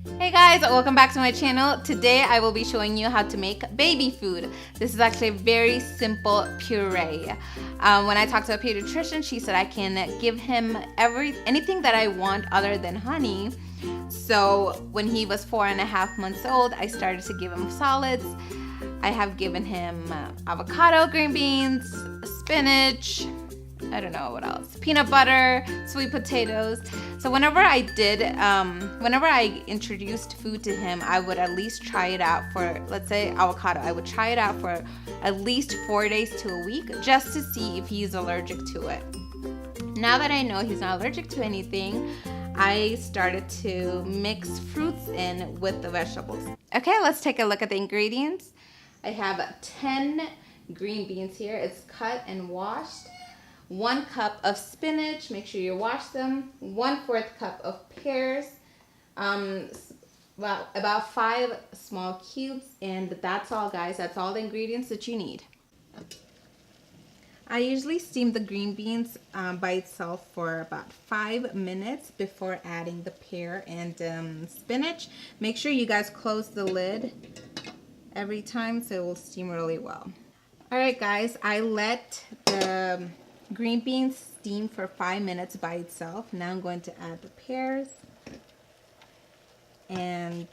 Hey guys, welcome back to my channel. Today I will be showing you how to make baby food. This is actually a very simple puree. When I talked to a pediatrician, she said I can give him anything that I want other than honey. So when he was 4.5 months old, I started to give him solids. I have given him avocado, green beans, spinach, I don't know what else, peanut butter, sweet potatoes. So whenever I introduced food to him, I would at least try it out for, let's say avocado, I would try it out for at least 4 days to a week just to see if he's allergic to it. Now that I know he's not allergic to anything, I started to mix fruits in with the vegetables. Okay, let's take a look at the ingredients. I have 10 green beans here. It's cut and washed. 1 cup of spinach, make sure you wash them. 1/4 cup of pears, about 5 small cubes, and that's all, guys. That's all the ingredients that you need. I usually steam the green beans by itself for about 5 minutes before adding the pear and spinach. Make sure you guys close the lid every time so it will steam really well. Alright guys, I let the green beans steam for 5 minutes by itself. Now I'm going to add the pears and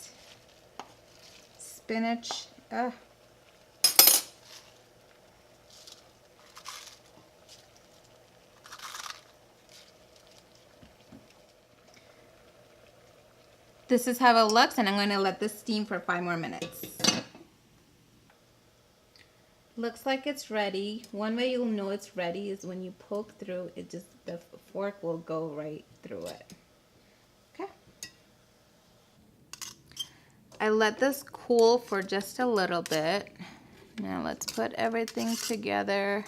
spinach. This is how it looks, and I'm going to let this steam for 5 more minutes. Looks like it's ready. One way you'll know it's ready is when you poke through it, the fork will go right through it. Okay. I let this cool for just a little bit. Now let's put everything together.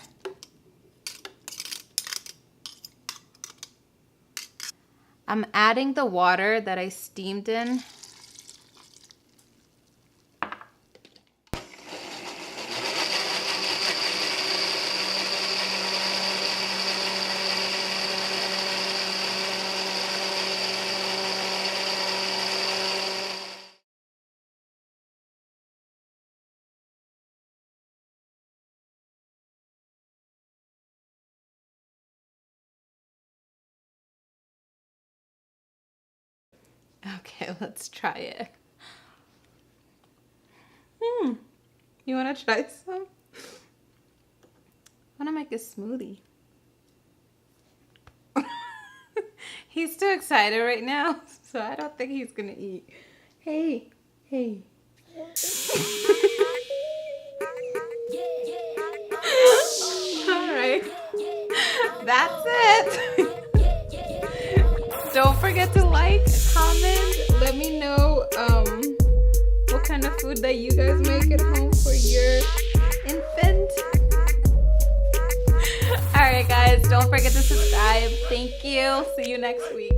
I'm adding the water that I steamed in. Okay, let's try it. You want to try some? I want to make a smoothie. He's too excited right now, so I don't think he's going to eat. Hey. Alright, that's it. Don't forget to like, comment, let me know what kind of food that you guys make at home for your infant. Alright guys, don't forget to subscribe. Thank you. See you next week.